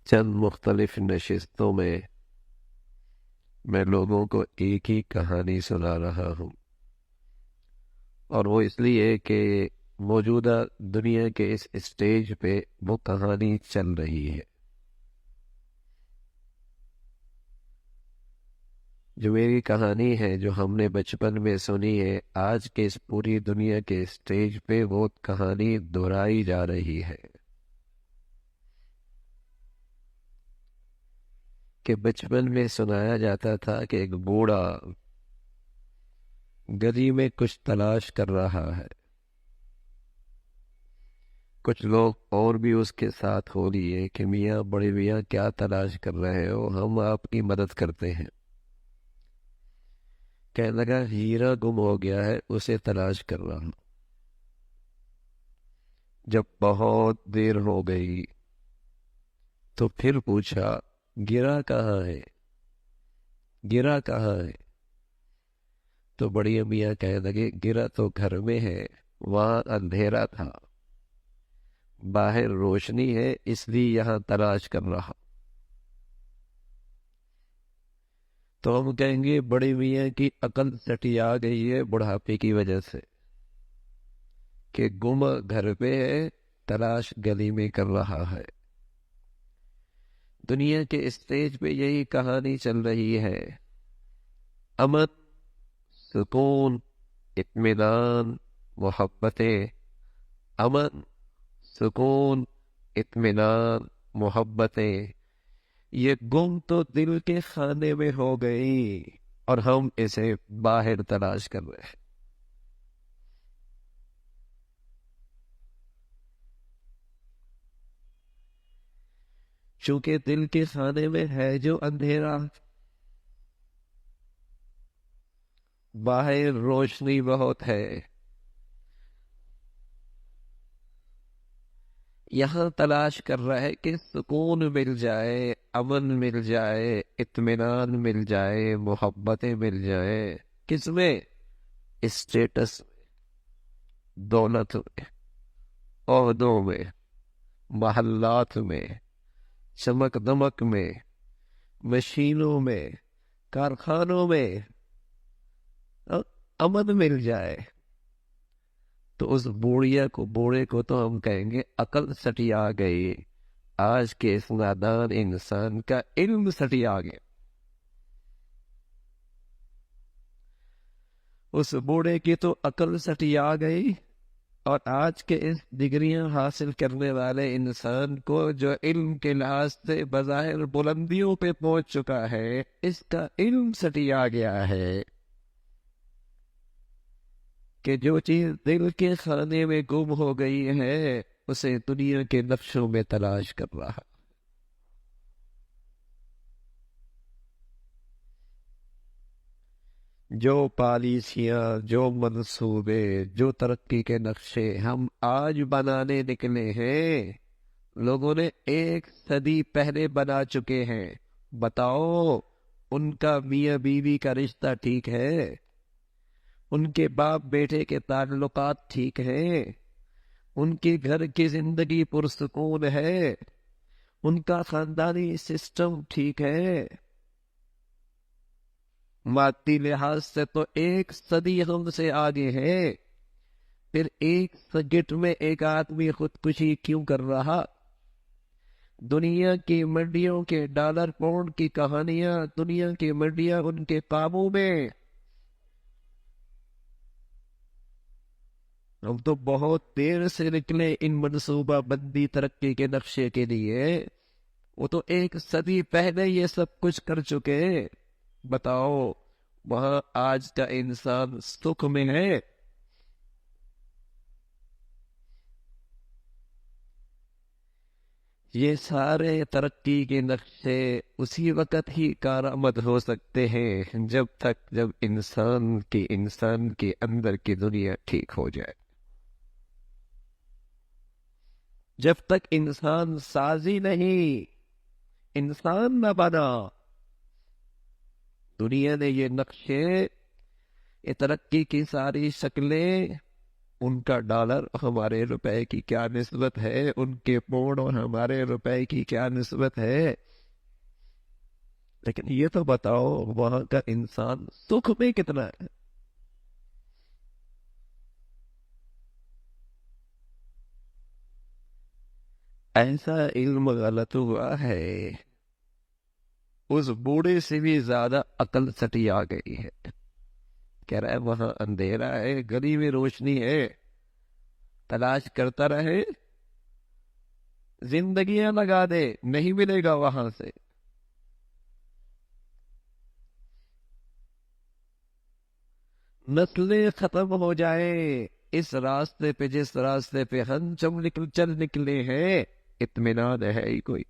چند مختلف نشستوں میں لوگوں کو ایک ہی کہانی سنا رہا ہوں، اور وہ اس لیے کہ موجودہ دنیا کے اس اسٹیج پہ وہ کہانی چل رہی ہے۔ جو میری کہانی ہے، جو ہم نے بچپن میں سنی ہے، آج کے اس پوری دنیا کے اسٹیج پہ وہ کہانی دہرائی جا رہی ہے کہ بچپن میں سنایا جاتا تھا کہ ایک بوڑھا گلی میں کچھ تلاش کر رہا ہے۔ کچھ لوگ اور بھی اس کے ساتھ ہو لیے کہ میاں، بڑے میاں، کیا تلاش کر رہے ہو؟ ہم آپ کی مدد کرتے ہیں۔ کہنے لگا ہیرا گم ہو گیا ہے، اسے تلاش کر رہا ہوں۔ جب بہت دیر ہو گئی تو پھر پوچھا، گرا کہاں ہے؟ گرا کہاں ہے؟ تو بڑی میاں کہنے لگے، گرا تو گھر میں ہے، وہاں اندھیرا تھا، باہر روشنی ہے، اس لیے یہاں تلاش کر رہا۔ تو ہم کہیں گے بڑی میاں کی عقل سٹی آ گئی ہے بڑھاپے کی وجہ سے، کہ گم گھر پہ ہے، تلاش گلی میں کر رہا ہے۔ دنیا کے اسٹیج پہ یہی کہانی چل رہی ہے۔ امن، سکون، اطمینان، محبتیں۔ امن، سکون، اطمینان، محبتیں، یہ گم تو دل کے خانے میں ہو گئی، اور ہم اسے باہر تلاش کر رہے ہیں۔ چونکہ دل کے خانے میں ہے جو اندھیرا، باہر روشنی بہت ہے، یہاں تلاش کر رہا ہے کہ سکون مل جائے، امن مل جائے، اطمینان مل جائے، محبتیں مل جائے۔ کس میں؟ اسٹیٹس میں، دولت میں، عہدوں میں، محلات میں، چمک دمک میں، مشینوں میں، کارخانوں میں، امن مل جائے۔ تو اس بوڑھے کو تو ہم کہیں گے عقل سٹی آ گئی، آج کے اس نادان انسان کا علم سٹی آ گیا۔ اس بوڑھے کی تو عقل سٹی آ گئی، اور آج کے اس ڈگریاں حاصل کرنے والے انسان کو، جو علم کے لحاظ سے بظاہر بلندیوں پہ پہنچ چکا ہے، اس کا علم سٹی آ گیا ہے کہ جو چیز دل کے خانے میں گم ہو گئی ہے، اسے دنیا کے نقشوں میں تلاش کر رہا۔ جو پالیسیاں، جو منصوبے، جو ترقی کے نقشے ہم آج بنانے نکلے ہیں، لوگوں نے ایک صدی پہلے بنا چکے ہیں۔ بتاؤ، ان کا میاں بیوی کا رشتہ ٹھیک ہے؟ ان کے باپ بیٹے کے تعلقات ٹھیک ہیں؟ ان کے گھر کی زندگی پرسکون ہے؟ ان کا خاندانی سسٹم ٹھیک ہے؟ مادی لحاظ سے تو ایک صدی ہم سے آگے ہے، پھر ایک سیکنڈ میں ایک آدمی خودکشی کیوں کر رہا؟ دنیا کی منڈیوں کے ڈالر پاؤنڈ کی کہانیاں، دنیا کی منڈیاں ان کے قابو میں۔ ہم تو بہت دیر سے نکلے ان منصوبہ بندی ترقی کے نقشے کے لیے، وہ تو ایک صدی پہلے یہ سب کچھ کر چکے۔ بتاؤ، وہاں آج کا انسان سکھ میں ہے؟ یہ سارے ترقی کے نقشے اسی وقت ہی کارآمد ہو سکتے ہیں جب انسان کے اندر کی دنیا ٹھیک ہو جائے۔ جب تک انسان سازی نہیں، انسان نہ بنا۔ دنیا نے یہ نقشے، یہ ترقی کی ساری شکلیں ان کا ڈالر ہمارے روپے کی کیا نسبت ہے، ان کے پاؤنڈ اور ہمارے روپے کی کیا نسبت ہے؟ لیکن یہ تو بتاؤ وہاں کا انسان سکھ میں کتنا ہے؟ ایسا علم غلط ہوا ہے، اس بوڑھے سے بھی زیادہ عقل سٹی آ گئی ہے۔ کہہ رہا ہے وہاں اندھیرا ہے، گلی میں روشنی ہے، تلاش کرتا رہے، زندگیاں لگا دے، نہیں ملے گا وہاں سے۔ نسلیں ختم ہو جائیں، اس راستے پہ جس راستے پہ ہم چل نکلے ہیں، اطمینان ہے ہی کوئی؟